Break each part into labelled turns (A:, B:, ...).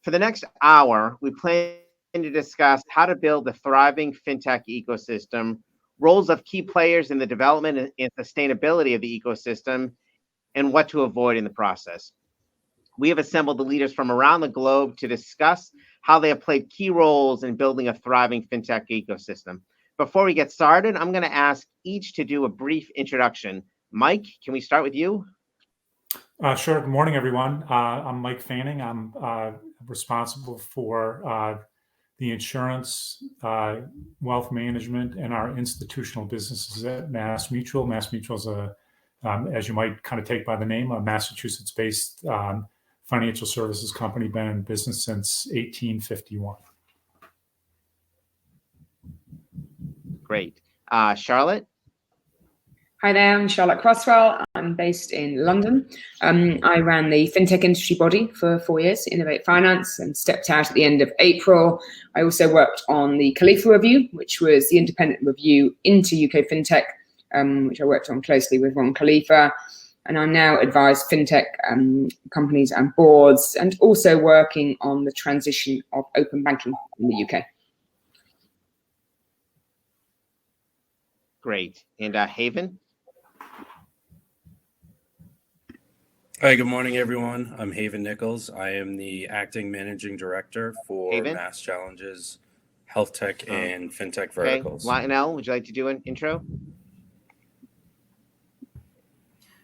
A: For the next hour, we plan to discuss how to build a thriving fintech ecosystem, roles of key players in the development and sustainability of the ecosystem, and what to avoid in the process. We have assembled the leaders from around the globe to discuss how they have played key roles in building a thriving fintech ecosystem. Before we get started, I'm going to ask each to do a brief introduction. Mike, can we start with you?
B: Sure. Good morning, everyone. I'm Mike Fanning. I'm responsible for the insurance, wealth management, and our institutional businesses at MassMutual. MassMutual is as you might kind of take by the name, a Massachusetts-based financial services company, been in business since 1851.
A: Great. Charlotte?
C: Hi there, I'm Charlotte Crosswell. I'm based in London. I ran the FinTech industry body for 4 years, Innovate Finance, and stepped out at the end of April. I also worked on the Khalifa Review, which was the independent review into UK FinTech, which I worked on closely with Ron Khalifa. And I now advise FinTech companies and boards, and also working on the transition of open banking in the UK.
A: Great. And Haven?
D: Hi, good morning, everyone. I'm Haven Nichols. I am the acting managing director for MassChallenge's health tech and fintech verticals.
A: Lionel, would you like to do an intro?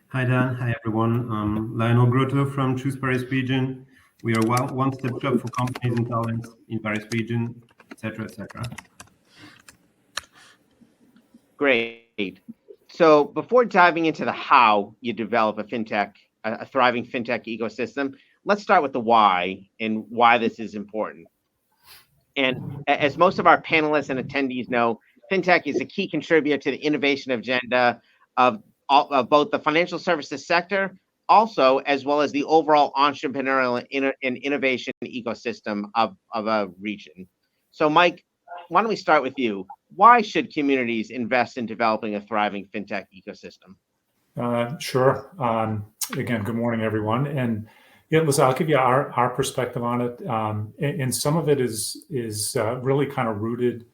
E: Hi, Dan. Hi, everyone. I'm Lionel Grotto from Choose Paris region. We are one-step shop for companies and talents in Paris region, etc., etc.
A: Great. So before diving into the how you develop a thriving fintech ecosystem, let's start with the why and why this is important. And as most of our panelists and attendees know, fintech is a key contributor to the innovation agenda of both the financial services sector, also as well as the overall entrepreneurial and innovation ecosystem of a region. So Mike, why don't we start with you? Why should communities invest in developing a thriving fintech ecosystem?
B: Sure. Again, good morning, everyone. And yeah, listen, I'll give you our perspective on it. And some of it is really kind of rooted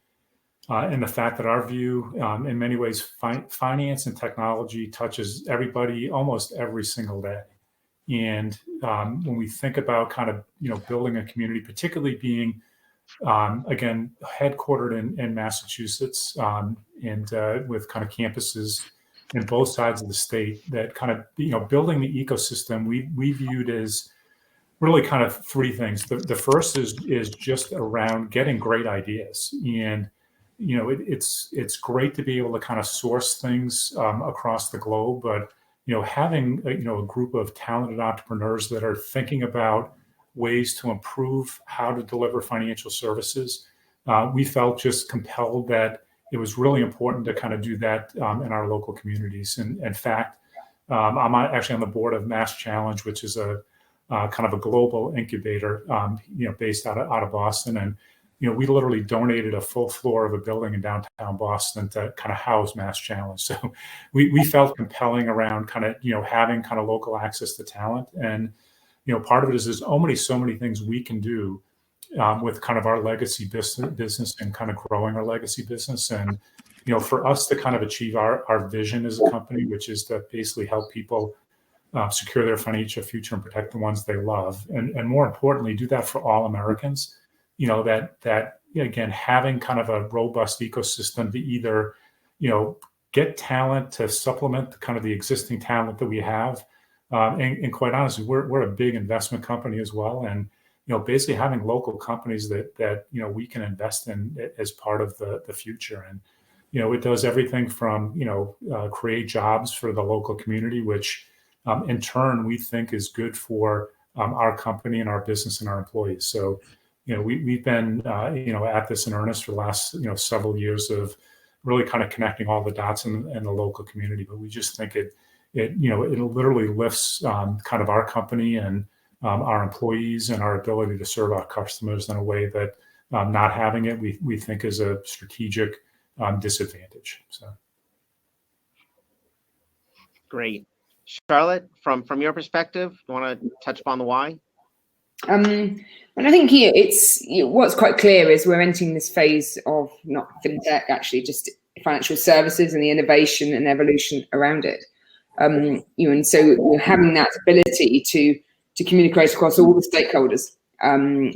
B: in the fact that our view, in many ways, finance and technology touches everybody almost every single day. And when we think about kind of building a community, particularly being again headquartered in Massachusetts, and with kind of campuses in both sides of the state, that kind of building the ecosystem we viewed as really kind of three things. The first is just around getting great ideas, and it's great to be able to kind of source things across the globe, but having a group of talented entrepreneurs that are thinking about ways to improve how to deliver financial services, we felt just compelled that it was really important to kind of do that in our local communities. And in fact, I'm actually on the board of MassChallenge, which is a kind of a global incubator, based out of Boston. And we literally donated a full floor of a building in downtown Boston to kind of house MassChallenge. So we felt compelling around kind of having kind of local access to talent. And part of it is there's only so many things we can do with kind of our legacy business and kind of growing our legacy business. And, for us to kind of achieve our vision as a company, which is to basically help people secure their financial future and protect the ones they love. And more importantly, do that for all Americans, that again, having kind of a robust ecosystem to either, get talent to supplement kind of the existing talent that we have. And quite honestly, we're a big investment company as well. And, basically having local companies that we can invest in as part of the future. And, it does everything from, create jobs for the local community, which in turn we think is good for our company and our business and our employees. So, we've been, at this in earnest for the last, several years of really kind of connecting all the dots in the local community. But we just think it literally lifts kind of our company and our employees and our ability to serve our customers in a way that not having it, we think is a strategic disadvantage. So.
A: Great. Charlotte, from your perspective, you want to touch upon the why?
C: And I think here what's quite clear is we're entering this phase of not fintech, actually just financial services and the innovation and evolution around it. And so having that ability to communicate across all the stakeholders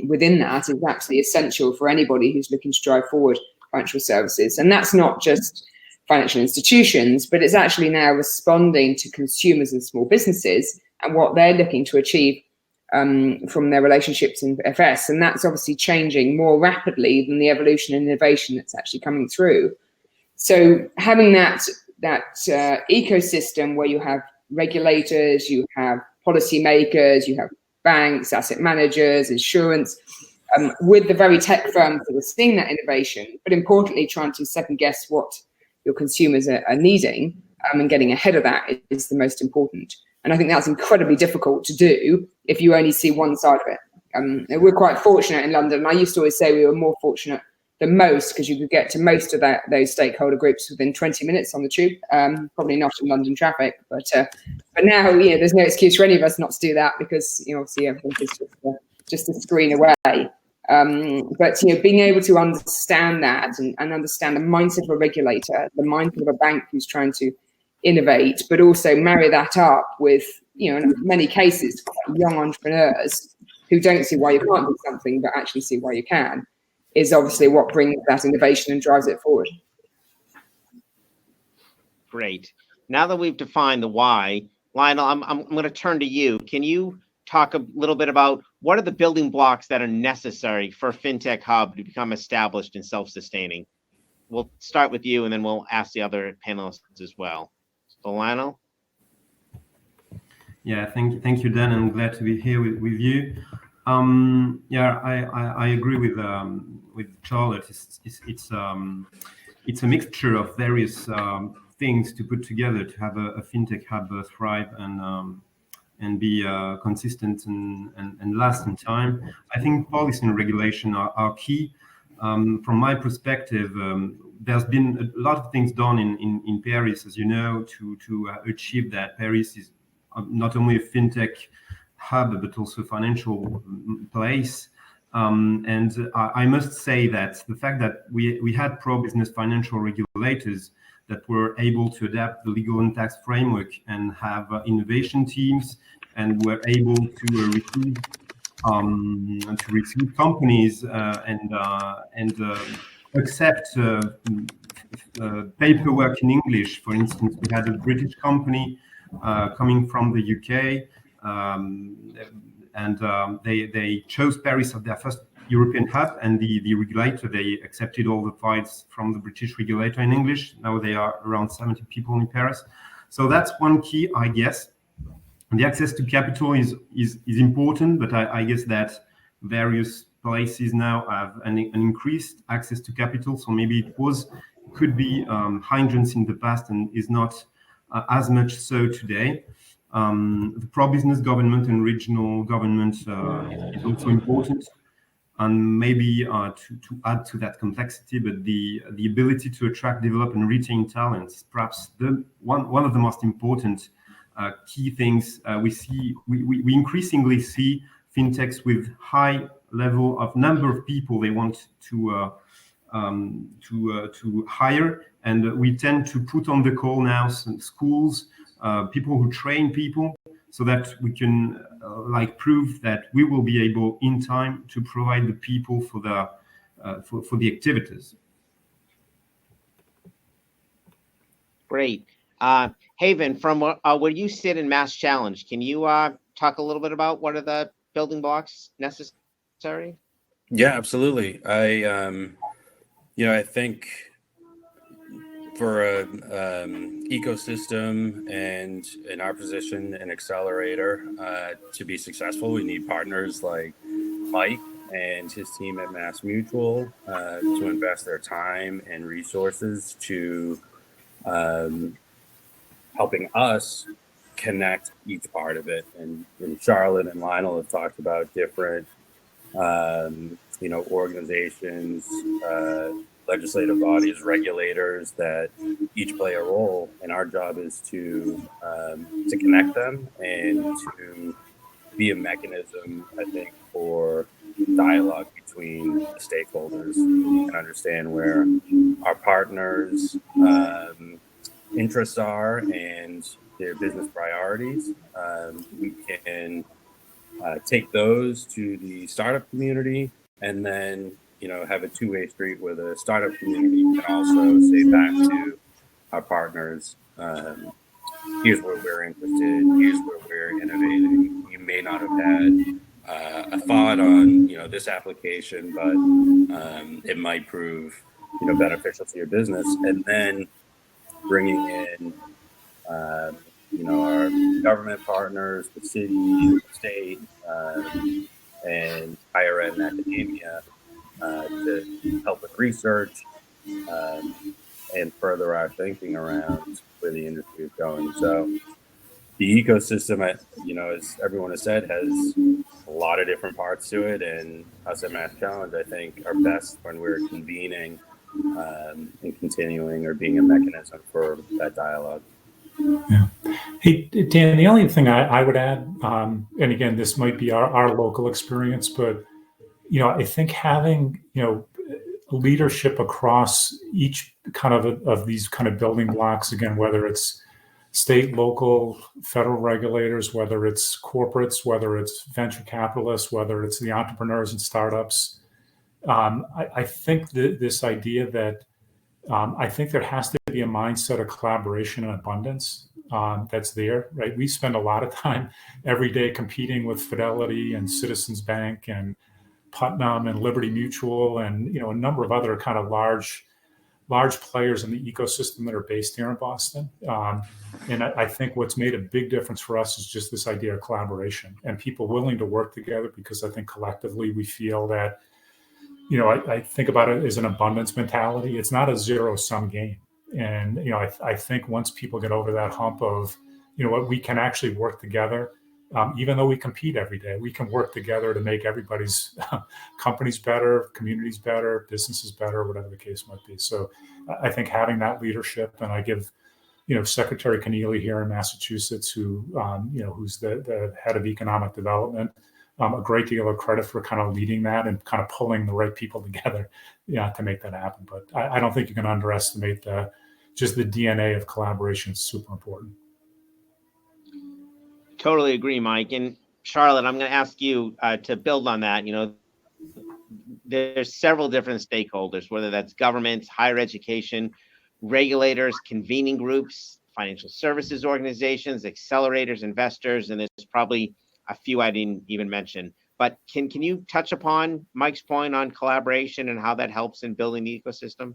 C: within that is absolutely essential for anybody who's looking to drive forward financial services. And that's not just financial institutions, but it's actually now responding to consumers and small businesses and what they're looking to achieve from their relationships in FS. And that's obviously changing more rapidly than the evolution and innovation that's actually coming through. So having that ecosystem where you have regulators, you have policymakers, you have banks, asset managers, insurance, with the very tech firms that are seeing that innovation, but importantly trying to second guess what your consumers are needing and getting ahead of that is the most important. And I think that's incredibly difficult to do if you only see one side of it. We're quite fortunate in London. I used to always say we were more fortunate than most because you could get to most of those stakeholder groups within 20 minutes on the tube. Probably not in London traffic, but now there's no excuse for any of us not to do that because obviously everything is just a screen away. But being able to understand that and understand the mindset of a regulator, the mindset of a bank who's trying to innovate, but also marry that up with in many cases young entrepreneurs who don't see why you can't do something but actually see why you can, is obviously what brings that innovation and drives it forward.
A: Great. Now that we've defined the why, Lionel, I'm going to turn to you. Can you talk a little bit about what are the building blocks that are necessary for FinTech Hub to become established and self-sustaining? We'll start with you, and then we'll ask the other panelists as well. So, Lionel?
E: Yeah, thank you, Dan. I'm glad to be here with you. I agree with Charlotte. It's a mixture of various things to put together to have a FinTech Hub thrive and be consistent and last in time. I think policy and regulation are key. From my perspective, there's been a lot of things done in Paris, as you know, to achieve that. Paris is not only a FinTech hub, but also a financial place. And I must say that the fact that we had pro-business financial regulators that were able to adapt the legal and tax framework and have innovation teams and were able to receive companies and accept paperwork in English. For instance, we had a British company coming from the UK, and they chose Paris as their first European hub, and the regulator, they accepted all the files from the British regulator in English. Now they are around 70 people in Paris. So that's one key, I guess. And the access to capital is important, but I guess that various places now have an increased access to capital. So maybe it could be hindrance in the past and is not as much so today. The pro-business government and regional government is also important. And maybe to add to that complexity, but the ability to attract, develop, and retain talents, perhaps one of the most important key things we increasingly see fintechs with high level of number of people they want to hire, and we tend to put on the call now some schools, people who train people, so that we can prove that we will be able in time to provide the people for the activities.
A: Great. Haven, from where you sit in MassChallenge, can you talk a little bit about what are the building blocks necessary?
D: Yeah, absolutely. I think for a ecosystem and in our position, an accelerator, to be successful, we need partners like Mike and his team at MassMutual to invest their time and resources to helping us connect each part of it. And Charlotte and Lionel have talked about different, organizations, legislative bodies, regulators that each play a role. And our job is to connect them and to be a mechanism, I think, for dialogue between the stakeholders. We can understand where our partners' interests are and their business priorities. We can take those to the startup community, and then have a two-way street where the startup community can also say back to our partners, here's where we're interested, here's where we're innovating. You may not have had a thought on this application, but it might prove beneficial to your business. And then bringing in our government partners, the city, the state, and higher ed and academia to help with research and further our thinking around where the industry is going. So the ecosystem, as everyone has said, has a lot of different parts to it. And us at MassChallenge, I think, are best when we're convening and continuing or being a mechanism for that dialogue.
B: Yeah. Hey, Dan, the only thing I would add, and again, this might be our local experience, but, I think having, leadership across each kind of these kind of building blocks, again, whether it's state, local, federal regulators, whether it's corporates, whether it's venture capitalists, whether it's the entrepreneurs and startups, I think this idea that I think there has to be a mindset of collaboration and abundance that's there, right? We spend a lot of time every day competing with Fidelity and Citizens Bank and Putnam and Liberty Mutual and a number of other kind of large players in the ecosystem that are based here in Boston. And I think what's made a big difference for us is just this idea of collaboration and people willing to work together, because I think collectively we feel that, I think about it as an abundance mentality. It's not a zero-sum game. And, I think once people get over that hump of, what we can actually work together, even though we compete every day, we can work together to make everybody's companies better, communities better, businesses better, whatever the case might be. So I think having that leadership, and I give, Secretary Keneally here in Massachusetts, who, who's the head of economic development, a great deal of credit for kind of leading that and kind of pulling the right people together, to make that happen. But I don't think you can underestimate just the DNA of collaboration. Is super important.
A: Totally agree, Mike. And Charlotte, I'm going to ask you to build on that. There's several different stakeholders, whether that's governments, higher education, regulators, convening groups, financial services organizations, accelerators, investors, and there's probably a few I didn't even mention. But can you touch upon Mike's point on collaboration and how that helps in building the ecosystem?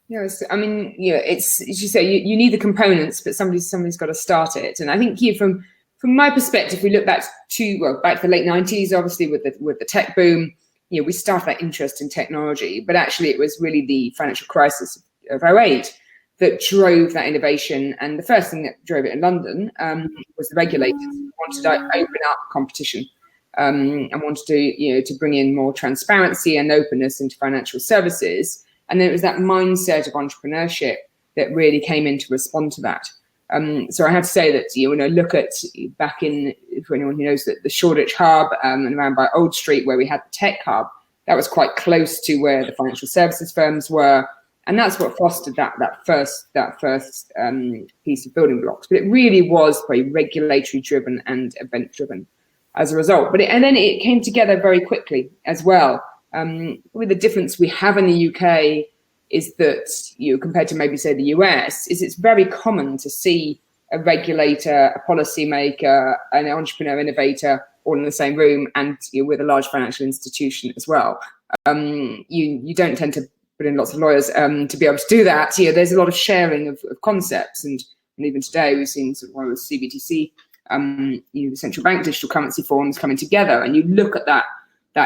C: Yes, I mean, it's, as you say, you need the components, but somebody's got to start it. And I think from my perspective, we look back to the late 90s, obviously with the tech boom. We started that interest in technology, but actually it was really the financial crisis of 2008 that drove that innovation. And the first thing that drove it in London was the regulators who wanted to open up competition and wanted to bring in more transparency and openness into financial services. And then it was that mindset of entrepreneurship that really came in to respond to that. So I have to say that, look at back in, for anyone who knows, that the Shoreditch Hub and around by Old Street where we had the tech hub, that was quite close to where the financial services firms were. And that's what fostered that first piece of building blocks. But it really was very regulatory driven and event driven as a result. And then it came together very quickly as well. With the difference we have in the UK is that, compared to maybe say the US, is it's very common to see a regulator, a policymaker, an entrepreneur, innovator all in the same room, and with a large financial institution as well. You don't tend to put in lots of lawyers to be able to do that. There's a lot of sharing of concepts, and even today we've seen sort of one of the CBDC, the central bank digital currency forums coming together, and you look at that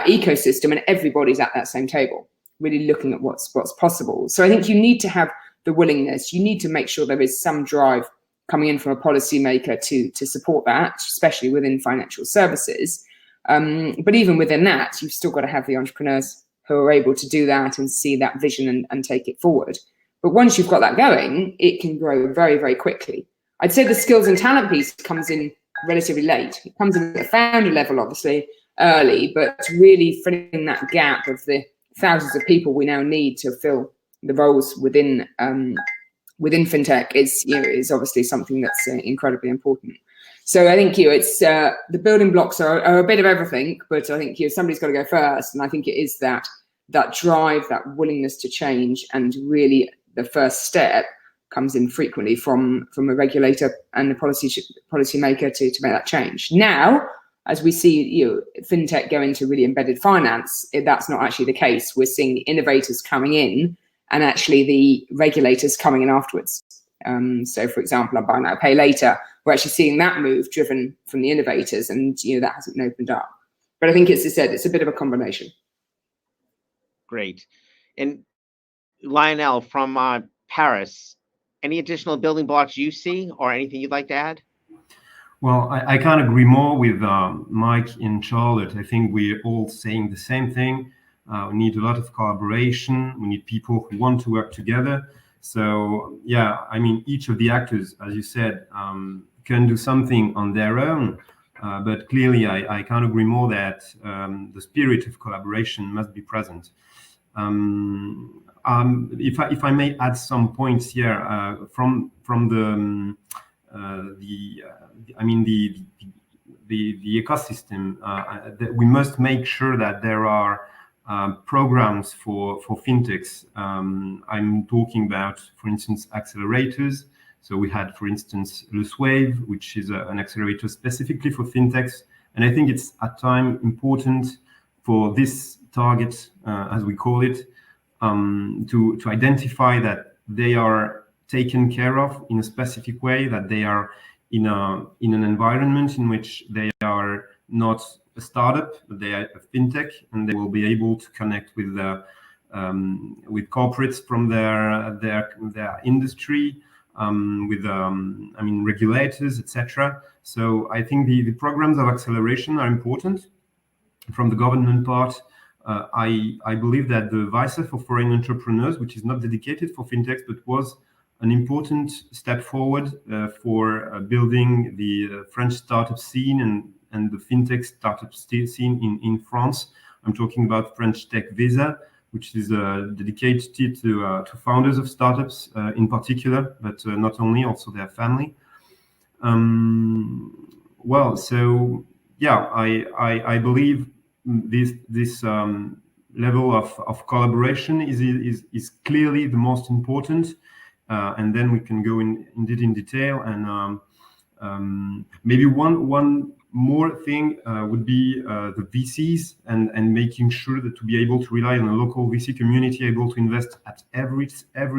C: ecosystem, and everybody's at that same table, really looking at what's possible. So I think you need to have the willingness. You need to make sure there is some drive coming in from a policymaker to support that, especially within financial services. But even within that, you've still got to have the entrepreneurs who are able to do that and see that vision and take it forward. But once you've got that going, it can grow very, very quickly. I'd say the skills and talent piece comes in relatively late. It comes in at the founder level, obviously, early, but really filling that gap of the thousands of people we now need to fill the roles within FinTech is obviously something that's incredibly important. So I think it's the building blocks are a bit of everything, but I think somebody's got to go first, and I think it is that drive, that willingness to change, and really the first step comes in frequently from a regulator and a policymaker to make that change. Now, as we see FinTech go into really embedded finance, that's not actually the case. We're seeing the innovators coming in and actually the regulators coming in afterwards. So, for example, on buy now, pay later, we're actually seeing that move driven from the innovators, and that hasn't opened up. But I think, as I said, it's a bit of a combination.
A: Great. And Lionel, from Paris, any additional building blocks you see or anything you'd like to add?
E: Well, I can't agree more with Mike in Charlotte. I think we're all saying the same thing. We need a lot of collaboration. We need people who want to work together. So, yeah, I mean, each of the actors, as you said, can do something on their own. But clearly, I can't agree more that the spirit of collaboration must be present. If I may add some points here from the ecosystem, that we must make sure that there are programs for fintechs. I'm talking about, for instance, accelerators. So we had, for instance, Wave, which is an accelerator specifically for fintechs. And I think it's at time important for this target, as we call it, to identify that they are taken care of in a specific way, that they are in an environment in which they are not a startup, but they are a fintech, and they will be able to connect with corporates from their industry, with regulators, etc. So I think the programs of acceleration are important. From the government part, I believe that the Visa for foreign entrepreneurs, which is not dedicated for fintechs, but was an important step forward for building the French startup scene and the fintech startup scene in France. I'm talking about French Tech Visa, which is dedicated to founders of startups in particular, but not only, also their family. So yeah, I believe this level of collaboration is clearly the most important, and then we can go indeed in detail. And maybe one more thing would be the VCs and making sure that to be able to rely on a local VC community able to invest at every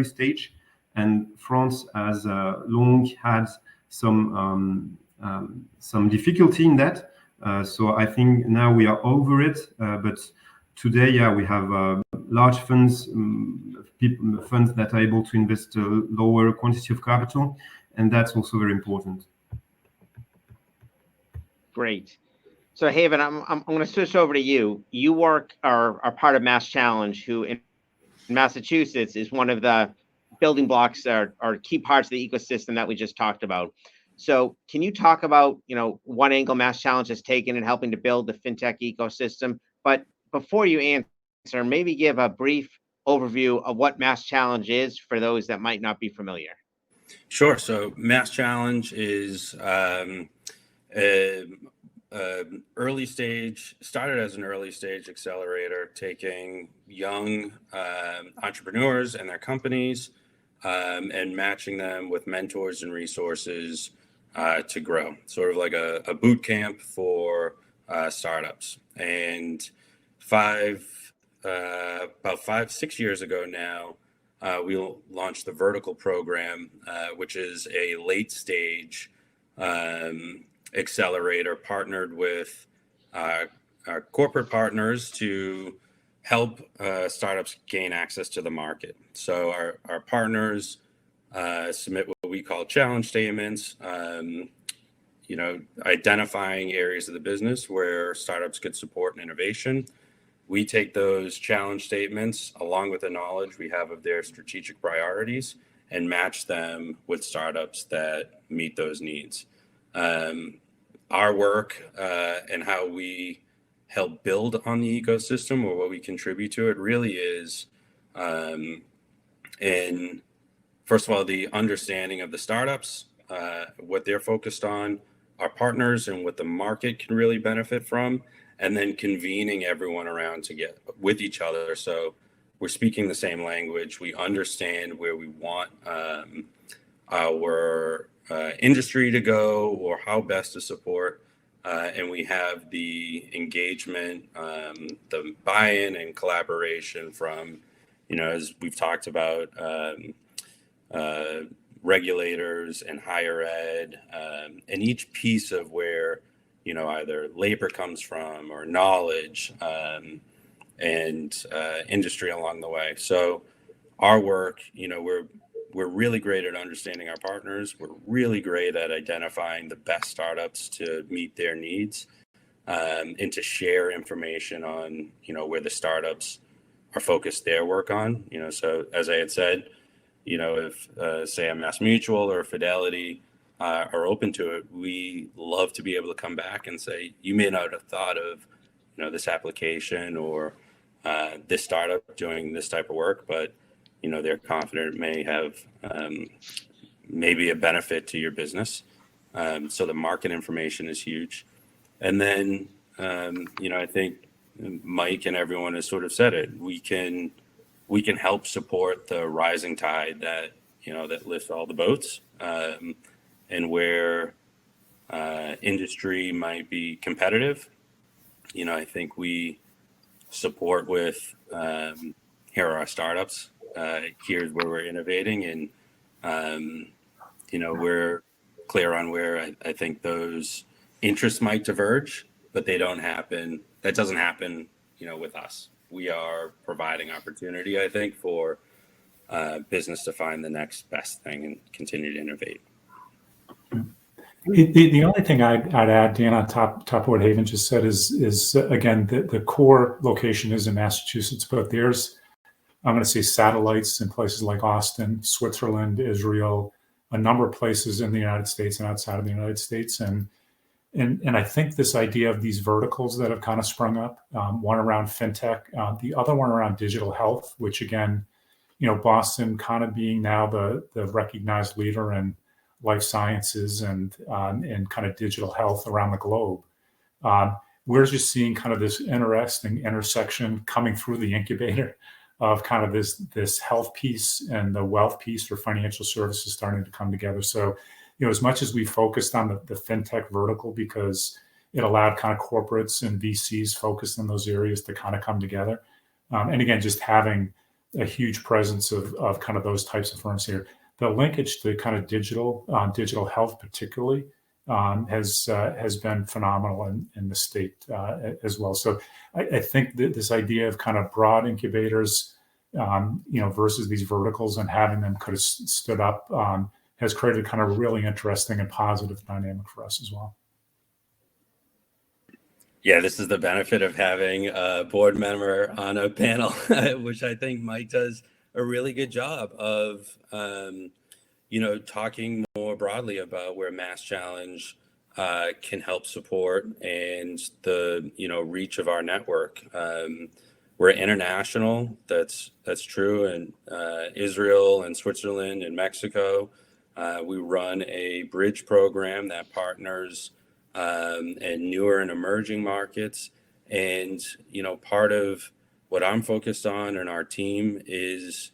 E: stage. And France has long had some difficulty in that. So I think now we are over it. But today, yeah, we have large funds, funds that are able to invest a lower quantity of capital, and that's also very important.
A: Great. So Haven, I'm going to switch over to you. You are part of MassChallenge, who in Massachusetts is one of the building blocks or key parts of the ecosystem that we just talked about. So can you talk about, one angle MassChallenge has taken in helping to build the fintech ecosystem? But before you answer, maybe give a brief overview of what MassChallenge is for those that might not be familiar.
D: Sure. So MassChallenge is started as an early stage accelerator, taking young entrepreneurs and their companies and matching them with mentors and resources to grow, sort of like a boot camp for startups. And about 5-6 years ago now, we launched the Vertical program, which is a late stage accelerator partnered with our corporate partners to help startups gain access to the market. So our partners submit what we call challenge statements, identifying areas of the business where startups could support and innovation. We take those challenge statements along with the knowledge we have of their strategic priorities and match them with startups that meet those needs. our work and how we help build on the ecosystem or what we contribute to it really is in, first of all, the understanding of the startups, what they're focused on, our partners, and what the market can really benefit from, and then convening everyone around to get with each other. So we're speaking the same language. We understand where we want our industry to go or how best to support. And we have the engagement, the buy-in and collaboration from, as we've talked about, regulators and higher ed, and each piece of where, either labor comes from or knowledge and industry along the way. So our work, we're really great at understanding our partners. We're really great at identifying the best startups to meet their needs and to share information on, where the startups are focused their work on. So as I had said, if say a MassMutual or a Fidelity are open to it, we love to be able to come back and say, you may not have thought of, this application or this startup doing this type of work, but they're confident it may have maybe a benefit to your business. So the market information is huge. And then, I think Mike and everyone has sort of said it. We can help support the rising tide that, that lifts all the boats, and where industry might be competitive. I think we support with, here are our startups. Here's where we're innovating, and we're clear on where I think those interests might diverge, but they don't happen. That doesn't happen, with us. We are providing opportunity, I think, for business to find the next best thing and continue to innovate.
B: The only thing I'd add, Dan, on top of what Haven just said is again, the core location is in Massachusetts, but there's, I'm going to say, satellites in places like Austin, Switzerland, Israel, a number of places in the United States and outside of the United States. And I think this idea of these verticals that have kind of sprung up, one around FinTech, the other one around digital health, which again, Boston kind of being now the recognized leader in life sciences and kind of digital health around the globe. We're just seeing kind of this interesting intersection coming through the incubator of kind of this health piece and the wealth piece for financial services starting to come together. So, as much as we focused on the FinTech vertical because it allowed kind of corporates and VCs focused in those areas to kind of come together. And again, just having a huge presence of kind of those types of firms here. The linkage to kind of digital health particularly has been phenomenal in the state as well. So I think that this idea of kind of broad incubators, versus these verticals and having them kind of stood up has created kind of a really interesting and positive dynamic for us as well.
D: Yeah, this is the benefit of having a board member on a panel, which I think Mike does a really good job of, talking more broadly about where MassChallenge can help support and the, reach of our network. We're international. That's true in Israel and Switzerland and Mexico. We run a bridge program that partners in newer and emerging markets. And, part of what I'm focused on and our team is,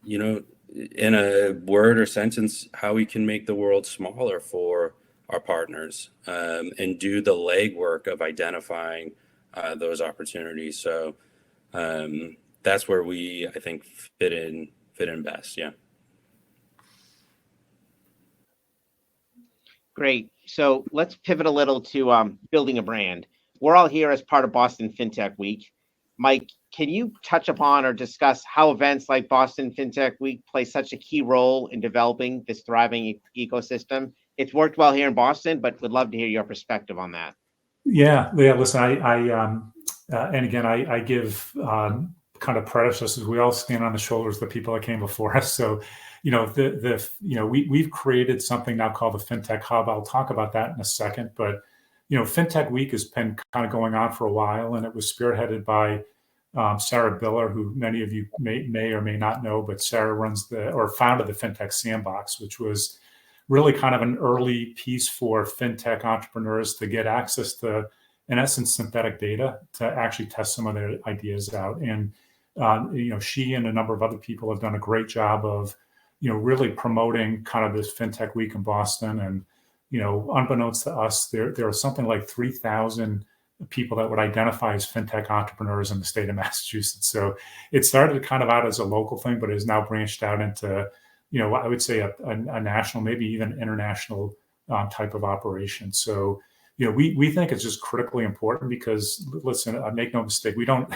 D: in a word or sentence, how we can make the world smaller for our partners and do the legwork of identifying those opportunities. So that's where we, I think, fit in best. Yeah.
A: Great. So let's pivot a little to building a brand. We're all here as part of Boston FinTech Week. Mike, can you touch upon or discuss how events like Boston FinTech Week play such a key role in developing this thriving ecosystem? It's worked well here in Boston, but would love to hear your perspective on that.
B: Yeah. Listen, and again, I give kind of predecessors. We all stand on the shoulders of the people that came before us. So, we've created something now called the FinTech Hub. I'll talk about that in a second, but FinTech Week has been kind of going on for a while, and it was spearheaded by Sarah Biller, who many of you may or may not know, but Sarah runs founded the FinTech Sandbox, which was really kind of an early piece for FinTech entrepreneurs to get access to, in essence, synthetic data to actually test some of their ideas out. And she and a number of other people have done a great job of, really promoting kind of this FinTech Week in Boston. And, unbeknownst to us, there are something like 3,000 people that would identify as FinTech entrepreneurs in the state of Massachusetts. So it started kind of out as a local thing, but is now branched out into, I would say a national, maybe even international type of operation. So, we think it's just critically important because, listen, make no mistake, we don't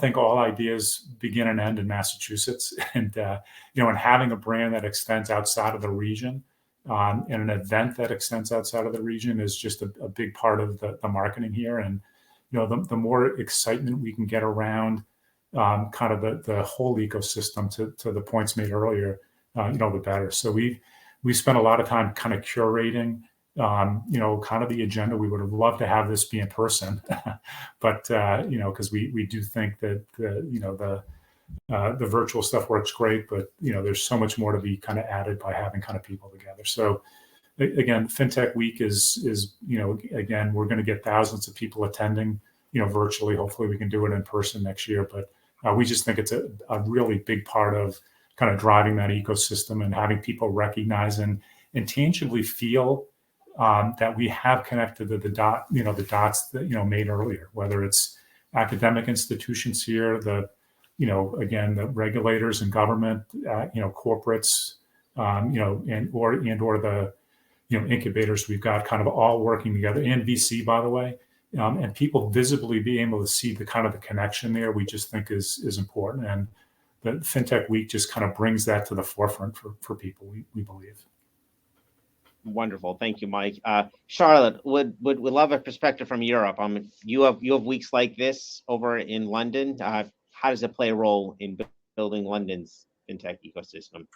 B: think all ideas begin and end in Massachusetts. And, and having a brand that extends outside of the region and an event that extends outside of the region is just a big part of the marketing here. And, the more excitement we can get around kind of the whole ecosystem to the points made earlier, the better. So we spent a lot of time kind of curating kind of the agenda. We would have loved to have this be in person, but because we do think that the virtual stuff works great, but there's so much more to be kind of added by having kind of people together. So again, FinTech Week is again, we're going to get thousands of people attending, virtually. Hopefully we can do it in person next year, but we just think it's a really big part of kind of driving that ecosystem and having people recognize and tangibly feel that we have connected the dots that made earlier, whether it's academic institutions here, again, the regulators and government, corporates, or the incubators we've got kind of all working together, and VC, by the way, and people visibly being able to see the kind of the connection there. We just think is important, and the FinTech Week just kind of brings that to the forefront for people. We believe.
A: Wonderful, thank you, Mike. Charlotte, would love a perspective from Europe. You have weeks like this over in London. How does it play a role in building London's FinTech ecosystem?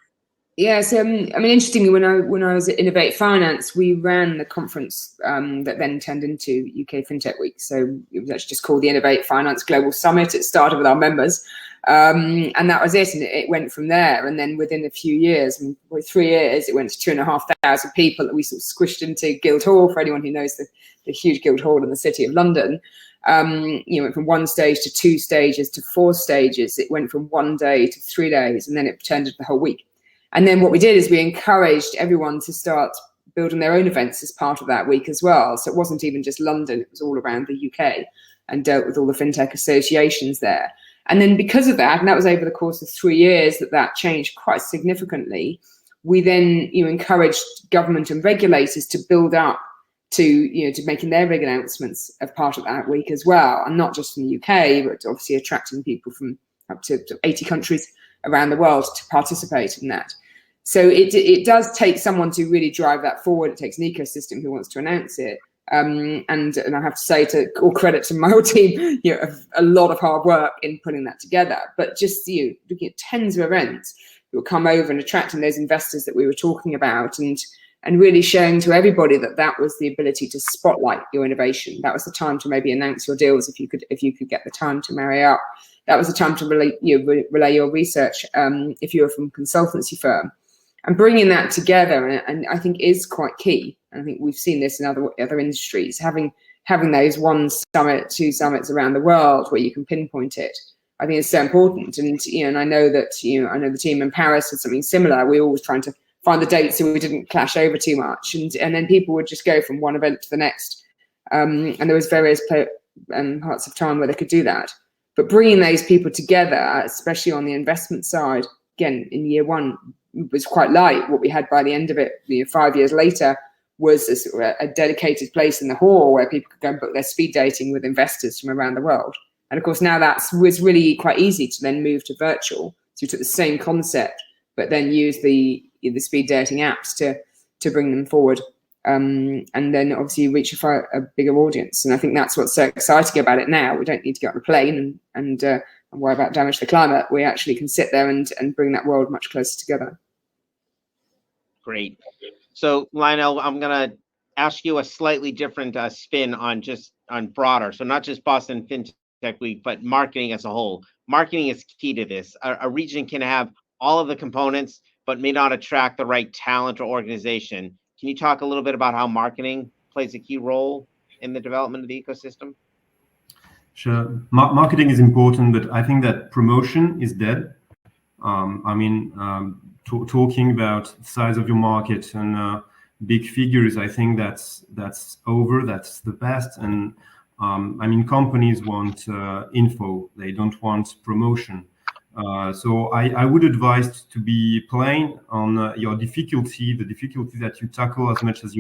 C: Yeah, so interestingly, when I was at Innovate Finance, we ran the conference that then turned into UK FinTech Week. So it was actually just called the Innovate Finance Global Summit. It started with our members, and that was it. And it went from there. And then within a few years, 3 years, it went to 2,500 people that we sort of squished into Guildhall. For anyone who knows the huge Guildhall in the city of London. It went from 1 stage to 2 stages to 4 stages. It went from 1 day to 3 days, and then it turned into the whole week. And then what we did is we encouraged everyone to start building their own events as part of that week as well. So it wasn't even just London, it was all around the UK, and dealt with all the FinTech associations there. And then because of that, and that was over the course of 3 years that changed quite significantly, we then encouraged government and regulators to build up to making their big announcements as part of that week as well, and not just from the UK, but obviously attracting people from up to 80 countries around the world to participate in that. So it does take someone to really drive that forward. It takes an ecosystem who wants to announce it. And I have to say, to all credit to my whole team, a lot of hard work in putting that together. But just looking at tens of events that will come over and attracting those investors that we were talking about, and really showing to everybody that was the ability to spotlight your innovation. That was the time to maybe announce your deals if you could get the time to marry up. That was the time to relay your research if you were from a consultancy firm. And bringing that together, and I think is quite key. And I think we've seen this in other industries, having those 1 summit, 2 summits around the world where you can pinpoint it. I think it's so important. And I know that I know the team in Paris had something similar. We were always trying to find the dates so we didn't clash over too much, and then people would just go from one event to the next. And there was various parts of time where they could do that. But bringing those people together, especially on the investment side, again in year 1, was quite light. What we had by the end of it, 5 years later, was a dedicated place in the hall where people could go and book their speed dating with investors from around the world. And of course, now was really quite easy to then move to virtual. So we took the same concept, but then use the speed dating apps to bring them forward. And then obviously you reach a bigger audience. And I think that's what's so exciting about it now. We don't need to get on a plane and worry about damage to the climate. We actually can sit there and bring that world much closer together.
A: Great. So Lionel, I'm gonna ask you a slightly different spin on broader. So not just Boston FinTech Week, but marketing as a whole. Marketing is key to this. A region can have all of the components, but may not attract the right talent or organization. Can you talk a little bit about how marketing plays a key role in the development of the ecosystem?
E: Sure. Marketing is important, but I think that promotion is dead. Talking about the size of your market and big figures, I think that's over. That's the past. And companies want info. They don't want promotion. So I would advise to be plain on your difficulty, the difficulty that you tackle as much as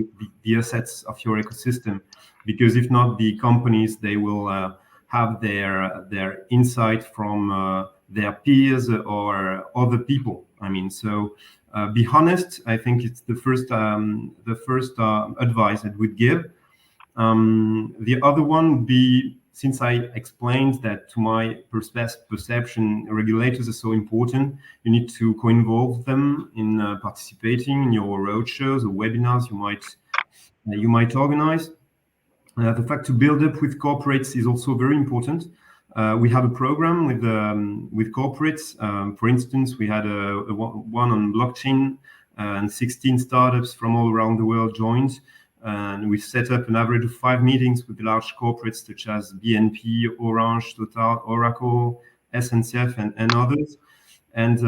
E: the assets of your ecosystem, because if not, the companies, they will have their insight from their peers or other people. So be honest. I think it's the first advice I would give. The other one would be, since I explained that to my perception, regulators are so important, you need to co-involve them in participating in your roadshows or webinars you might organize. The fact to build up with corporates is also very important. We have a program with corporates. For instance, we had one on blockchain, and 16 startups from all around the world joined. And we set up an average of 5 meetings with large corporates such as BNP, Orange, Total, Oracle, SNCF, and others. And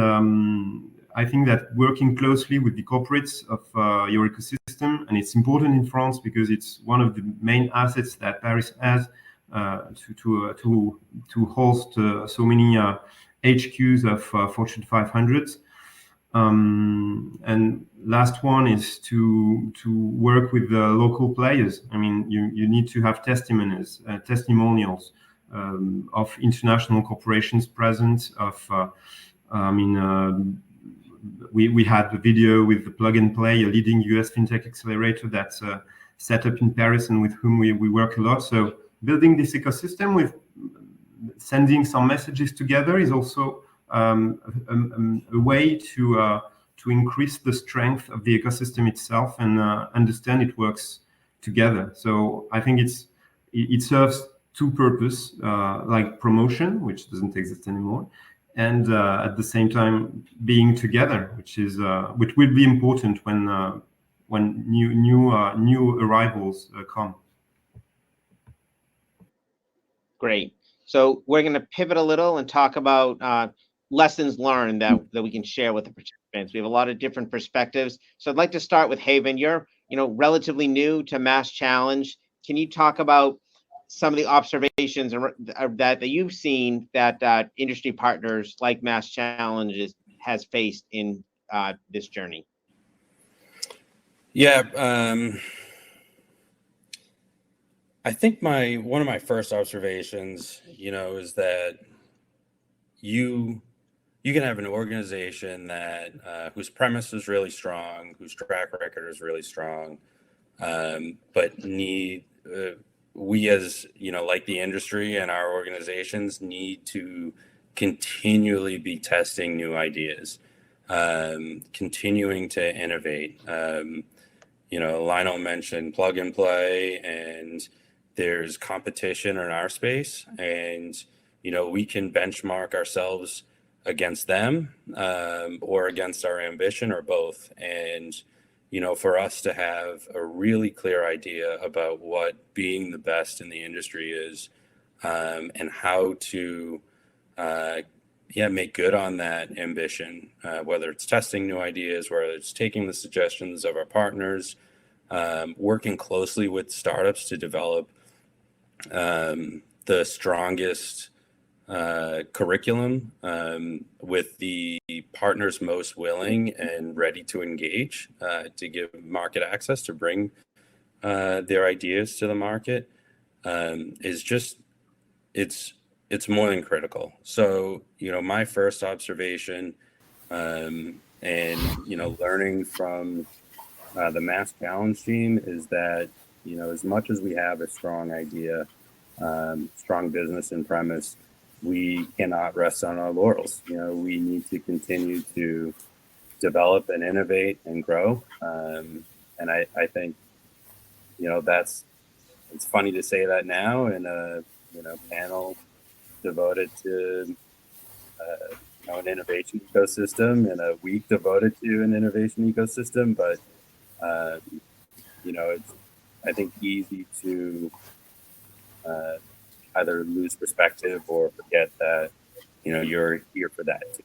E: I think that working closely with the corporates of your ecosystem, and it's important in France because it's one of the main assets that Paris has to host so many HQs of Fortune 500s. And last one is to work with the local players. You need to have testimonials of international corporations present. We had the video with the Plug and Play, a leading US fintech accelerator that's set up in Paris and with whom we work a lot. So building this ecosystem with sending some messages together is also a way to increase the strength of the ecosystem itself and understand it works together. So I think it serves two purposes, like promotion, which doesn't exist anymore, and at the same time being together, which will be important when new arrivals come.
A: Great. So we're going to pivot a little and talk about lessons learned that we can share with the participants. We have a lot of different perspectives. So I'd like to start with Haven. You're relatively new to MassChallenge. Can you talk about some of the observations that you've seen that industry partners like MassChallenge has faced in this journey?
D: Yeah, I think one of my first observations, is that you can have an organization that whose premise is really strong, whose track record is really strong, but we as like the industry and our organizations need to continually be testing new ideas, continuing to innovate. Lionel mentioned plug and play, and there's competition in our space, and we can benchmark ourselves against them or against our ambition or both. And for us to have a really clear idea about what being the best in the industry is, and how to make good on that ambition, whether it's testing new ideas, whether it's taking the suggestions of our partners, working closely with startups to develop the strongest curriculum with the partners most willing and ready to engage to give market access to bring their ideas to the market it's more than critical. So my first observation and learning from the MassChallenge team is that as much as we have a strong idea, strong business and premise, we cannot rest on our laurels. We need to continue to develop and innovate and grow. And I think it's funny to say that now in a panel devoted to an innovation ecosystem and a week devoted to an innovation ecosystem, but it's, I think, easy to either lose perspective or forget that you're here for that too.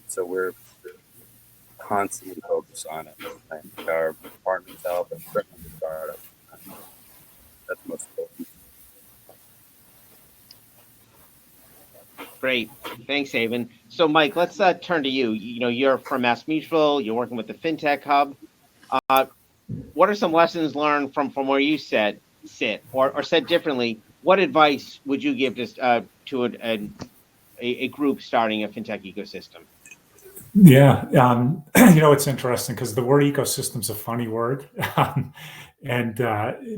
D: So we're constantly focused on it. And our partners help, and certainly the startup. That's most important.
A: Great. Thanks, Haven. So, Mike, let's turn to you. You're from MassMutual. You're working with the FinTech Hub. What are some lessons learned from where you sit? Or said differently, what advice would you give to a group starting a FinTech ecosystem?
B: Yeah, it's interesting because the word ecosystem is a funny word. And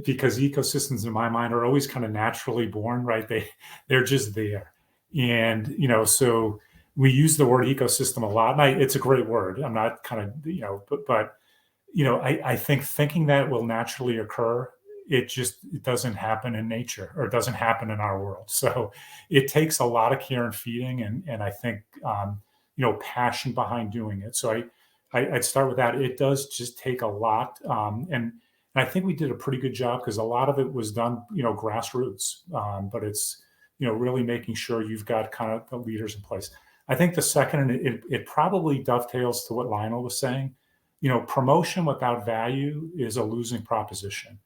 B: because ecosystems in my mind are always kind of naturally born, right? They're just there. And, so we use the word ecosystem a lot, and it's a great word. I'm not kind of, but I think thinking that will naturally occur, it doesn't happen in nature, or it doesn't happen in our world. So it takes a lot of care and feeding, and I think, passion behind doing it. So I'd start with that. It does just take a lot. And I think we did a pretty good job because a lot of it was done, grassroots, but it's, really making sure you've got kind of the leaders in place. I think the second, and it probably dovetails to what Lionel was saying, promotion without value is a losing proposition.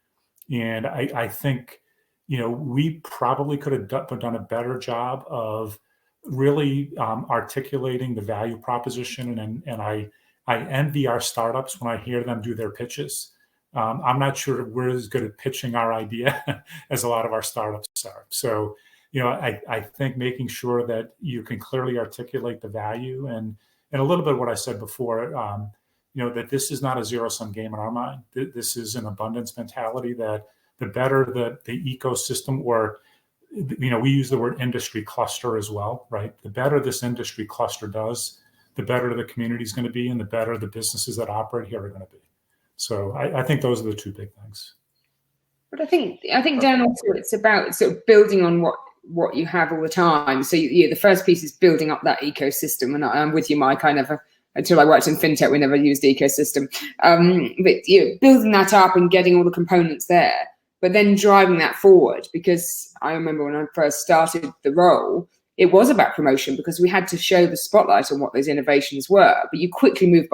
B: And I think, we probably could have done a better job of really articulating the value proposition. And I envy our startups when I hear them do their pitches. I'm not sure we're as good at pitching our idea as a lot of our startups are. So, I think making sure that you can clearly articulate the value and a little bit of what I said before, that this is not a zero-sum game in our mind. This is an abundance mentality that the better the ecosystem, or, we use the word industry cluster as well, right? The better this industry cluster does, the better the community is going to be, and the better the businesses that operate here are going to be. So I think those are the two big things.
C: But I think Dan, also it's about sort of building on what you have all the time. So the first piece is building up that ecosystem, and I'm with you, Mike. I never, until I worked in FinTech, we never used ecosystem. But building that up and getting all the components there, but then driving that forward. Because I remember when I first started the role, it was about promotion because we had to show the spotlight on what those innovations were. But you quickly moved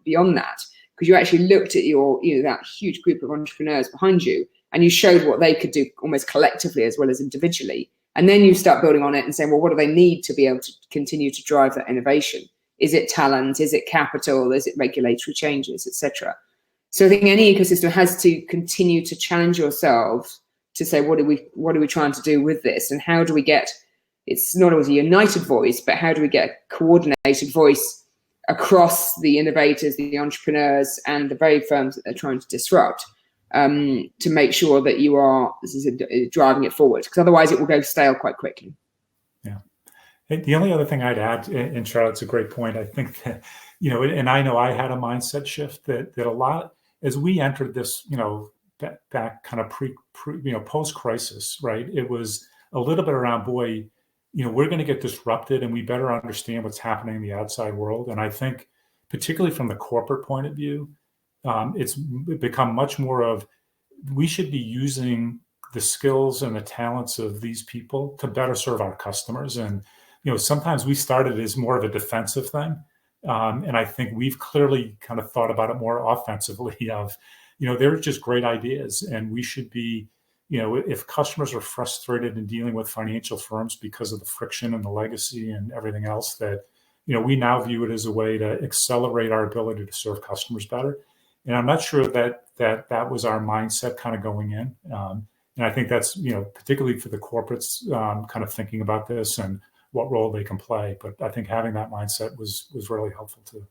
C: beyond that because you actually looked at that huge group of entrepreneurs behind you, and you showed what they could do almost collectively as well as individually. And then you start building on it and saying, well, what do they need to be able to continue to drive that innovation? Is it talent? Is it capital? Is it regulatory changes, etc.? So I think any ecosystem has to continue to challenge yourselves to say, what are we trying to do with this? And how do we get, it's not always a united voice, but how do we get a coordinated voice across the innovators, the entrepreneurs, and the very firms that they're trying to disrupt? To make sure that you are driving it forward, because otherwise it will go stale quite quickly.
B: Yeah. The only other thing I'd add, and Charlotte's a great point, I think that, and I know I had a mindset shift that a lot, as we entered this, back kind of post-crisis, right? It was a little bit around, boy, we're going to get disrupted and we better understand what's happening in the outside world. And I think particularly from the corporate point of view, it's become much more of, we should be using the skills and the talents of these people to better serve our customers. And, sometimes we started as more of a defensive thing. And I think we've clearly kind of thought about it more offensively of, they're just great ideas. And we should be, if customers are frustrated in dealing with financial firms because of the friction and the legacy and everything else, that, we now view it as a way to accelerate our ability to serve customers better. And I'm not sure that was our mindset kind of going in. And I think that's, particularly for the corporates kind of thinking about this and what role they can play. But I think having that mindset was really helpful too.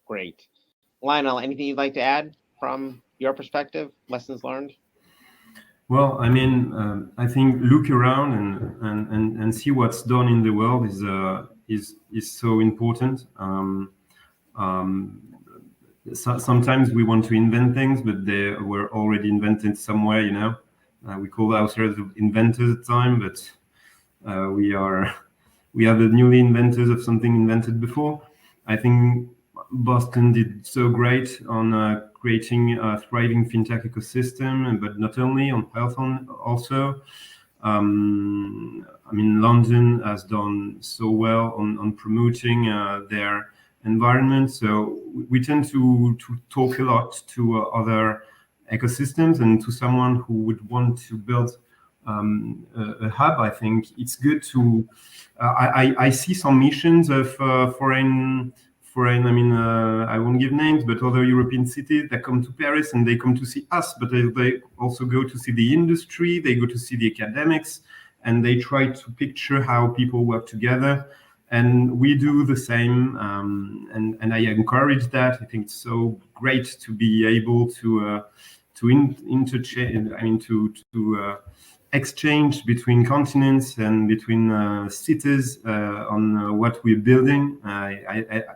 A: Great. Lionel, anything you'd like to add from your perspective, lessons learned?
E: Well, I mean, I think look around and see what's done in the world is so important. sometimes we want to invent things, but they were already invented somewhere. We call ourselves inventors at the time, but we are the newly inventors of something invented before. I think Boston did so great on creating a thriving fintech ecosystem, but not only on health, also. London has done so well on promoting their environment. So we tend to talk a lot to other ecosystems, and to someone who would want to build a hub. I think it's good to. I see some missions of foreign. I won't give names, but other European cities that come to Paris and they come to see us, but they also go to see the industry, they go to see the academics, and they try to picture how people work together. And we do the same, and I encourage that. I think it's so great to be able to interchange, to exchange between continents and between cities on what we're building.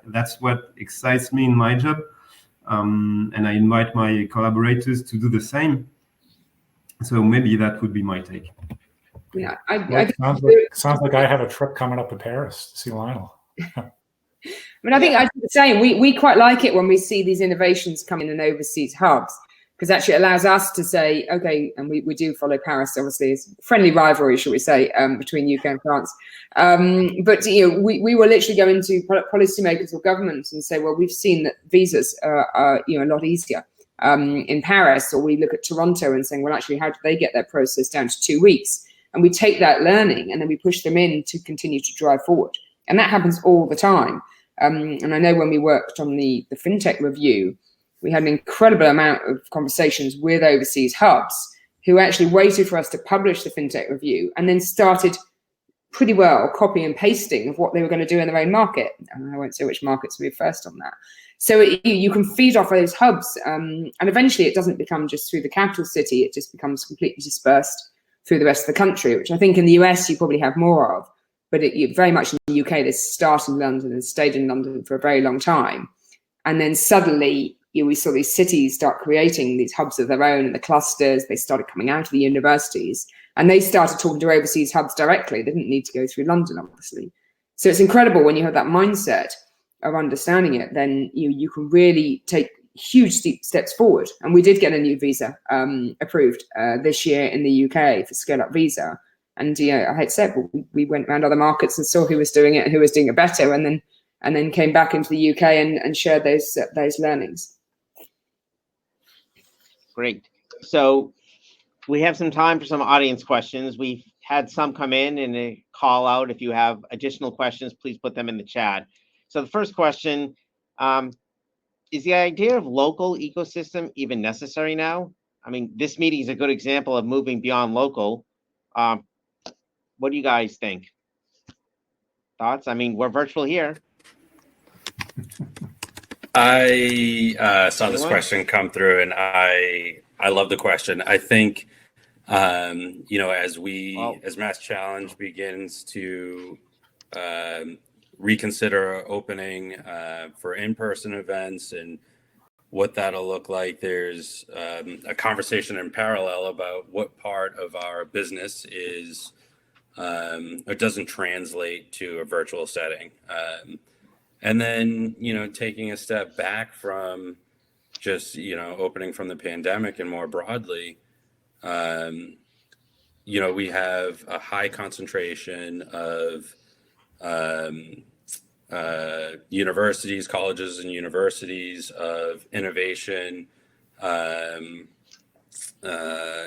E: That's what excites me in my job, and I invite my collaborators to do the same. So maybe that would be my take.
C: Yeah,
B: sounds like I have a trip coming up to Paris to see Lionel.
C: I think I do the same. We quite like it when we see these innovations coming in overseas hubs, because actually it allows us to say, okay, and we do follow Paris, obviously, it's friendly rivalry, shall we say, between UK and France. But we will literally go into policymakers or governments and say, well, we've seen that visas are a lot easier in Paris, or we look at Toronto and saying, well, actually, how do they get their process down to 2 weeks? And we take that learning and then we push them in to continue to drive forward. And that happens all the time. And I know when we worked on the FinTech review, we had an incredible amount of conversations with overseas hubs who actually waited for us to publish the FinTech review and then started pretty well copy and pasting of what they were going to do in their own market. And I won't say which markets moved first on that. So you can feed off those hubs. And eventually it doesn't become just through the capital city, it just becomes completely dispersed through the rest of the country, which I think in the US you probably have more of. But very much in the UK, they start in London and stayed in London for a very long time. And then suddenly we saw these cities start creating these hubs of their own and the clusters. They started coming out of the universities and they started talking to overseas hubs directly. They didn't need to go through London, obviously. So it's incredible when you have that mindset of understanding it, then you can really take huge steps forward. And we did get a new visa approved this year in the UK for Scale Up Visa. And I had said, we went around other markets and saw who was doing it and who was doing it better, and then came back into the UK and shared those learnings.
A: Great. So we have some time for some audience questions. We've had some come in and a call out. If you have additional questions, please put them in the chat. So the first question, is the idea of local ecosystem even necessary now? I mean, this meeting is a good example of moving beyond local. What do you guys think? Thoughts? I mean, we're virtual here.
D: I saw this question come through, and I love the question. I think, as MassChallenge begins to reconsider opening for in-person events and what that'll look like, there's a conversation in parallel about what part of our business is or doesn't translate to a virtual setting. And then, taking a step back from just, opening from the pandemic and more broadly, we have a high concentration of universities, colleges and universities, of innovation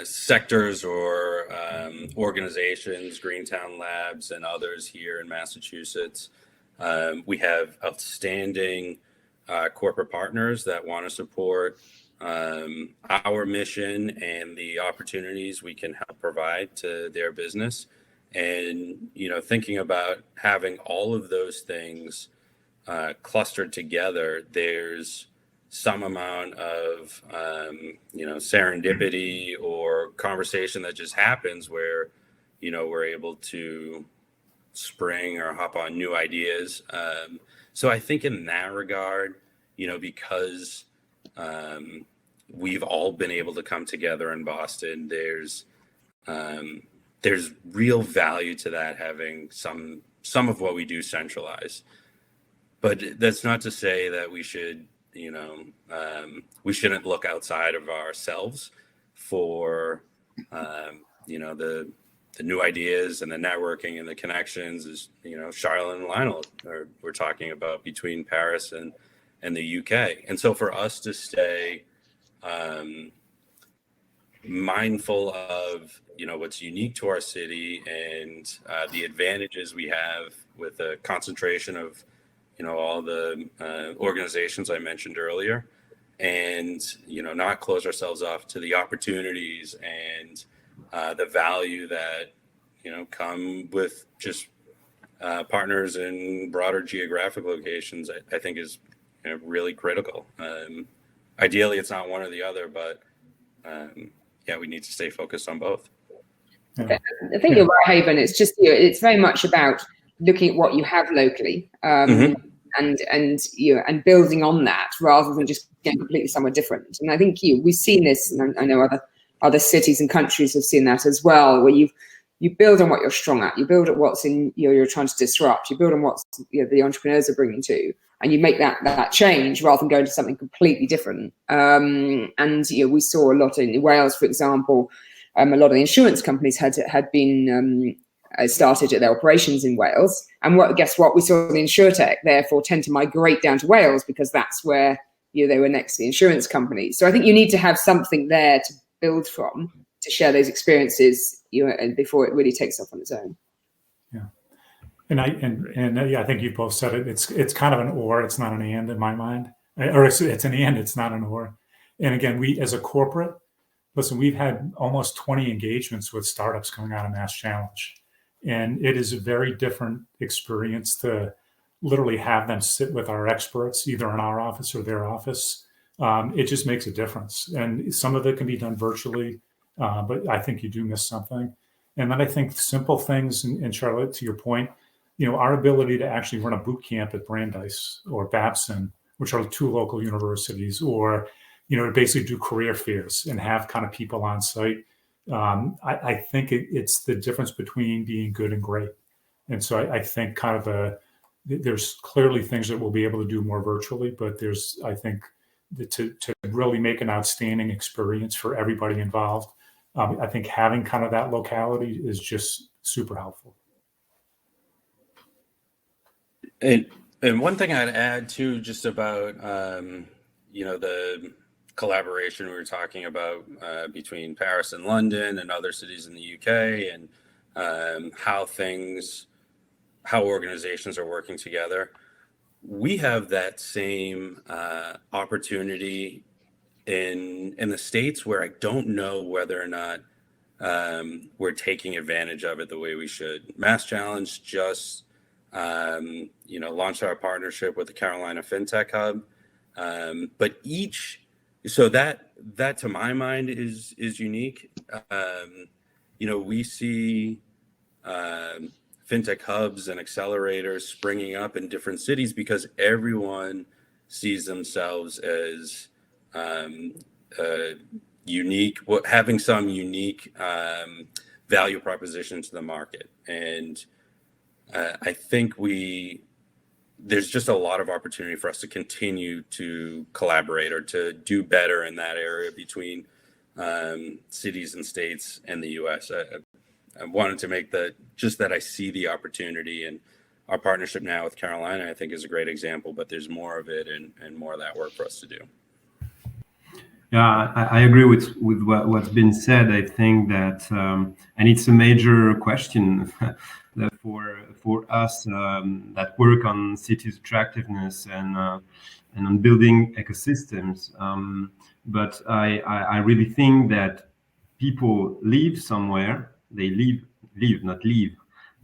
D: sectors or organizations, Greentown Labs and others here in Massachusetts. We have outstanding corporate partners that want to support our mission and the opportunities we can help provide to their business. And, thinking about having all of those things clustered together, there's some amount of, serendipity or conversation that just happens where, we're able to spring or hop on new ideas. So I think in that regard, because we've all been able to come together in Boston. There's real value to that, having some of what we do centralized. But that's not to say that we should, we shouldn't look outside of ourselves for, the new ideas and the networking and the connections, as Charlotte and Lionel we're talking about, between Paris and the UK. And so for us to stay mindful of what's unique to our city and the advantages we have with the concentration of all the organizations I mentioned earlier, and not close ourselves off to the opportunities and the value that come with just partners in broader geographic locations, I think is really critical. Ideally, it's not one or the other, but we need to stay focused on both.
C: I think you're right, Haven. It's just it's very much about looking at what you have locally, and building on that rather than just getting completely somewhere different. And I think we've seen this, and I know other cities and countries have seen that as well, where you build on what you're strong at, you build at what's in you're trying to disrupt, you build on what's the entrepreneurs are bringing to, and you make that change rather than going to something completely different. And we saw a lot in Wales, for example. A lot of the insurance companies had been started at their operations in Wales, and guess what? We saw the insurtech therefore tend to migrate down to Wales because that's where they were next to the insurance companies. So I think you need to have something there to build from, to share those experiences, and before it really takes off on its own.
B: Yeah, and I think you both said it. It's kind of an or, it's not an and in my mind, or it's an and, it's not an or. And again, we as a corporate, listen, we've had almost 20 engagements with startups coming out of MassChallenge, and it is a very different experience to literally have them sit with our experts, either in our office or their office. It just makes a difference. And some of it can be done virtually, but I think you do miss something. And then I think simple things, and Charlotte, to your point, our ability to actually run a boot camp at Brandeis or Babson, which are two local universities, or to basically do career fairs and have kind of people on site. I think it's the difference between being good and great. And so I think kind of there's clearly things that we'll be able to do more virtually, but I think to really make an outstanding experience for everybody involved, I think having kind of that locality is just super helpful.
D: And one thing I'd add too, just about the collaboration we were talking about between Paris and London and other cities in the UK, and how organizations are working together. We have that same opportunity in the States, where I don't know whether or not we're taking advantage of it the way we should. MassChallenge just launched our partnership with the Carolina FinTech Hub, but so that to my mind is unique. We see fintech hubs and accelerators springing up in different cities because everyone sees themselves as unique, having some unique value proposition to the market. And I think there's just a lot of opportunity for us to continue to collaborate or to do better in that area between cities and states and the US. I wanted to make that I see the opportunity, and our partnership now with Carolina, I think, is a great example, but there's more of it and more of that work for us to do.
E: Yeah, I agree with what's been said. I think that, and it's a major question for us that work on cities' attractiveness and on building ecosystems. But I really think that people live somewhere. They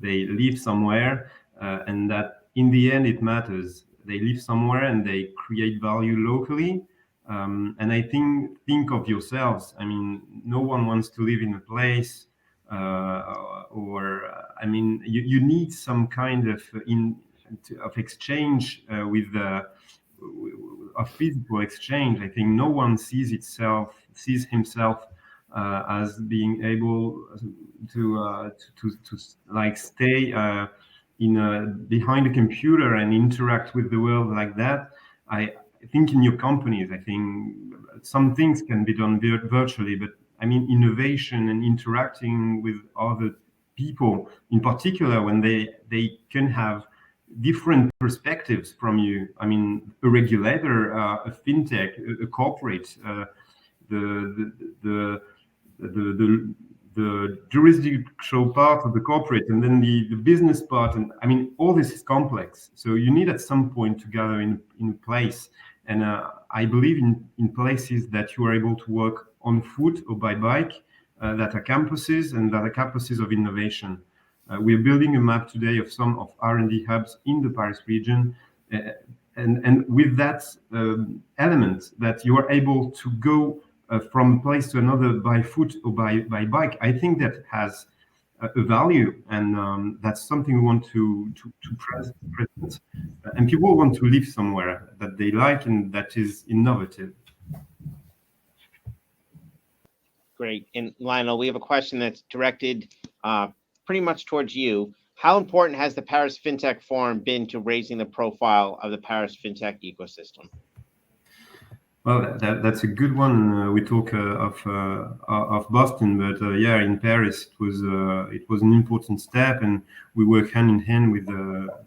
E: They live somewhere, and that in the end it matters. They live somewhere and they create value locally. And I think of yourselves. I mean, no one wants to live in a place, you need some kind of exchange with of physical exchange. I think no one sees himself as being able to like stay behind a computer and interact with the world like that. I think in your companies, I think some things can be done virtually, but I mean, innovation and interacting with other people, in particular, when they can have different perspectives from you. I mean, a regulator, a fintech, a corporate, the the the the jurisdictional part of the corporate, and then the business part, and I mean, all this is complex. So you need at some point to gather in place. And I believe in places that you are able to work on foot or by bike, that are campuses and that are campuses of innovation. We're building a map today of some of R&D hubs in the Paris region, and with that element that you are able to go from a place to another by foot or by bike, I think that has a value, and that's something we want to present. And people want to live somewhere that they like and that is innovative.
A: Great. And Lionel, we have a question that's directed pretty much towards you. How important has the Paris FinTech Forum been to raising the profile of the Paris FinTech ecosystem?
E: Well, that's a good one. We talk of Boston, but yeah, in Paris it was an important step, and we work hand in hand with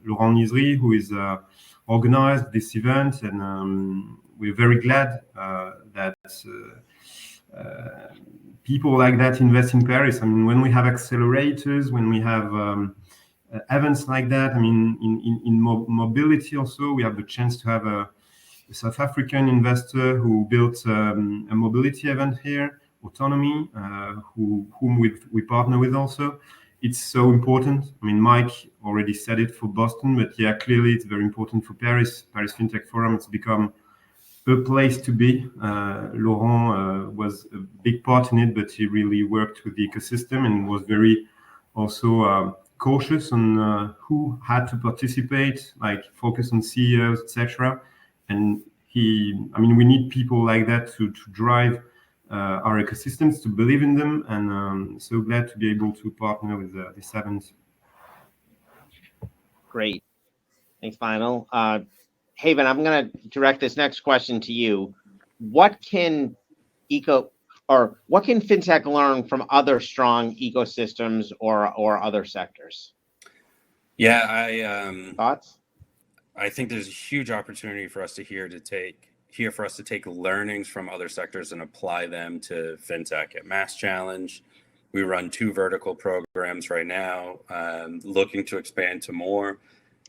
E: Laurent Nizery, who is organized this event, and we're very glad that people like that invest in Paris. I mean, when we have accelerators, when we have events like that, I mean, in mobility also, we have the chance to have a South African investor who built a mobility event here, Autonomy, whom we partner with also. It's so important. I mean, Mike already said it for Boston, but yeah, clearly it's very important for Paris. Paris FinTech Forum, it's become a place to be. Laurent was a big part in it, but he really worked with the ecosystem and was very also cautious on who had to participate, like focus on CEOs, etc. And I mean, we need people like that to drive our ecosystems, to believe in them, and so glad to be able to partner with this event.
A: Great. Thanks, Lionel. Haven, I'm going to direct this next question to you. What can FinTech learn from other strong ecosystems or other sectors?
D: Yeah,
A: Thoughts?
D: I think there's a huge opportunity for us to take learnings from other sectors and apply them to FinTech. At MassChallenge, we run 2 vertical programs right now, looking to expand to more.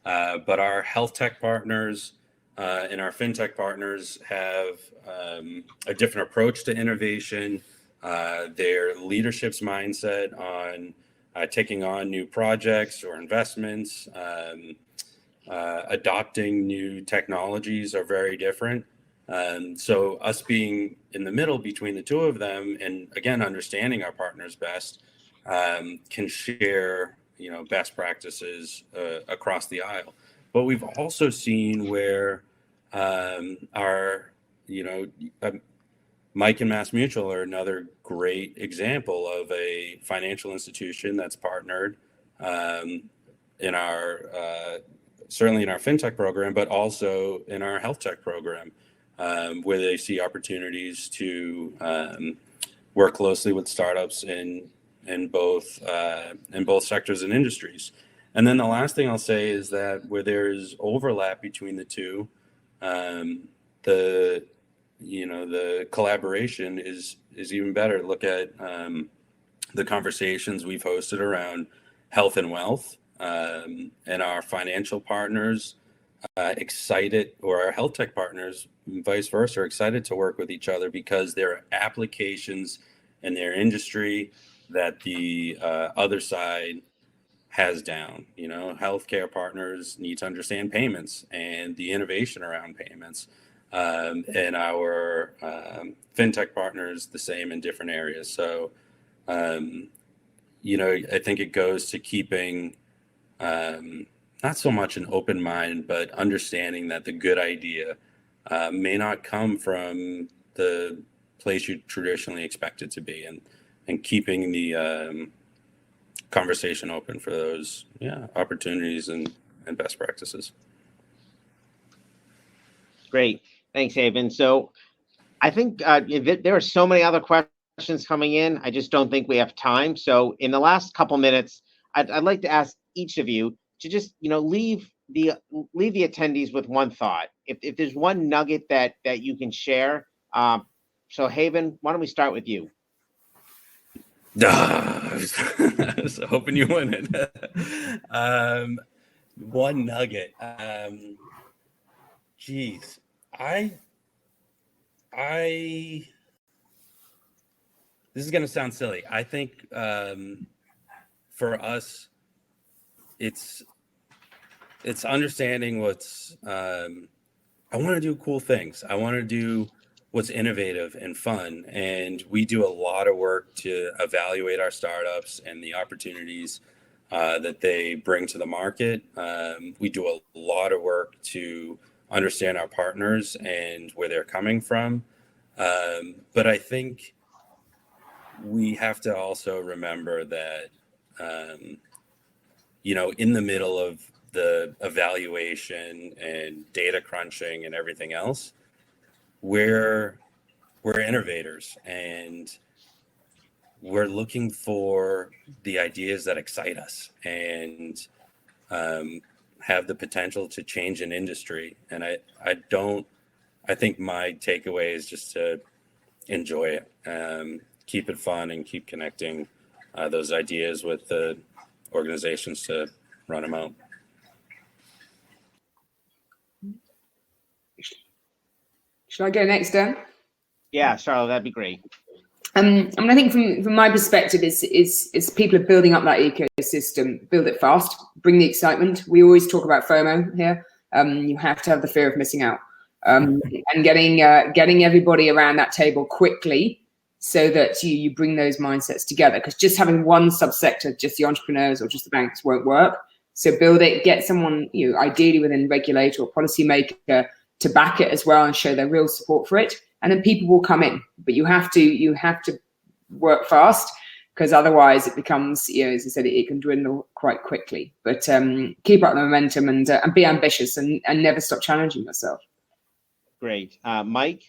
D: But our health tech partners and our FinTech partners have a different approach to innovation, their leadership's mindset on taking on new projects or investments, adopting new technologies are very different. So us being in the middle between the two of them, and again, understanding our partners best, can share, best practices across the aisle. But we've also seen where Mike and MassMutual are another great example of a financial institution that's partnered in our certainly in our FinTech program, but also in our health tech program, where they see opportunities to work closely with startups in both sectors and industries. And then the last thing I'll say is that where there's overlap between the two, the collaboration is even better. Look at the conversations we've hosted around health and wealth, and our financial partners excited, or our health tech partners, vice versa, are excited to work with each other because there are applications in their industry that the other side has down. Healthcare partners need to understand payments and the innovation around payments, and our FinTech partners the same in different areas. So, I think it goes to keeping not so much an open mind, but understanding that the good idea may not come from the place you traditionally expect it to be, and keeping the conversation open for those opportunities and best practices.
A: Great. Thanks, Haven. So I think there are so many other questions coming in. I just don't think we have time. So in the last couple minutes, I'd like to ask each of you to just leave the attendees with one thought. If there's one nugget that you can share. So Haven, why don't we start with you?
D: I was hoping you wouldn't. One nugget. Geez, I. This is going to sound silly. I think for us, it's understanding what's. I want to do cool things. I want to do what's innovative and fun, and we do a lot of work to evaluate our startups and the opportunities that they bring to the market. We do a lot of work to understand our partners and where they're coming from. But I think we have to also remember that, in the middle of the evaluation and data crunching and everything else, we're innovators, and we're looking for the ideas that excite us and have the potential to change an industry. And I think my takeaway is just to enjoy it, keep it fun, and keep connecting those ideas with the organizations to run them out.
C: Should I go next, Dan?
A: Yeah, Charlotte, that'd be great.
C: I think from my perspective is people are building up that ecosystem, build it fast, bring the excitement. We always talk about FOMO here. You have to have the fear of missing out, and getting everybody around that table quickly, so that you bring those mindsets together. Because just having one subsector, just the entrepreneurs or just the banks, won't work. So build it, get someone ideally within regulator or policymaker to back it as well and show their real support for it. And then people will come in, but you have to work fast, because otherwise it becomes, as I said, it can dwindle quite quickly. But keep up the momentum and be ambitious and never stop challenging yourself.
A: Great, Mike.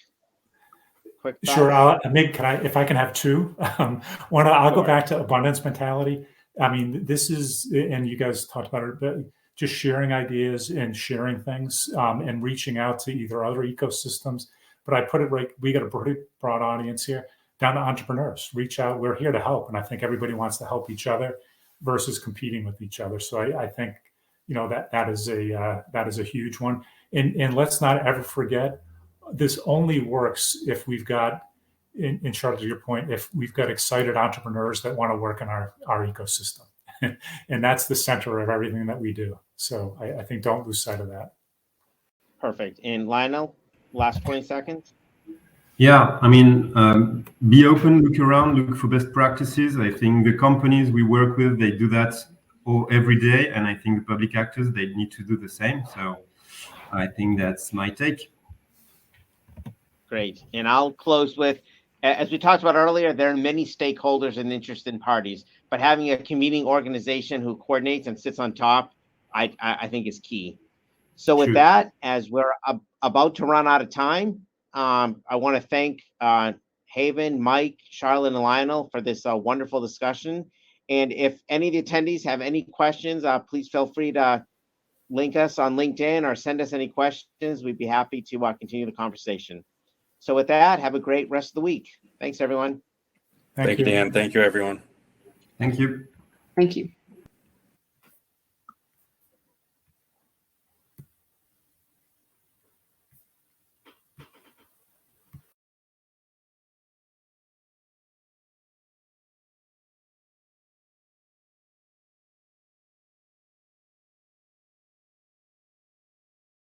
A: Quick thoughts?
B: Sure. If I can have two. I'll go back to abundance mentality. I mean, this is, and you guys talked about it, but just sharing ideas and sharing things, and reaching out to either other ecosystems. But I put it right, we got a pretty broad audience here, down to entrepreneurs. Reach out, we're here to help. And I think everybody wants to help each other versus competing with each other. So I think, that is a huge one. And let's not ever forget, this only works if we've got, in Charlotte, to your point, if we've got excited entrepreneurs that want to work in our ecosystem. And that's the center of everything that we do. So I think don't lose sight of that.
A: Perfect. And Lionel, last 20 seconds.
E: Yeah, I mean, be open, look around, look for best practices. I think the companies we work with, they do that every day. And I think the public actors, they need to do the same. So I think that's my take.
A: Great. And I'll close with, as we talked about earlier, there are many stakeholders and interested parties, but having a convening organization who coordinates and sits on top, I think is key. So with that, as we're about to run out of time, I want to thank Haven, Mike, Charlotte, and Lionel for this wonderful discussion. And if any of the attendees have any questions, please feel free to link us on LinkedIn or send us any questions. We'd be happy to continue the conversation. So with that, have a great rest of the week. Thanks, everyone.
D: Thank you, Dan. Thank you, everyone.
E: Thank you.
C: Thank you.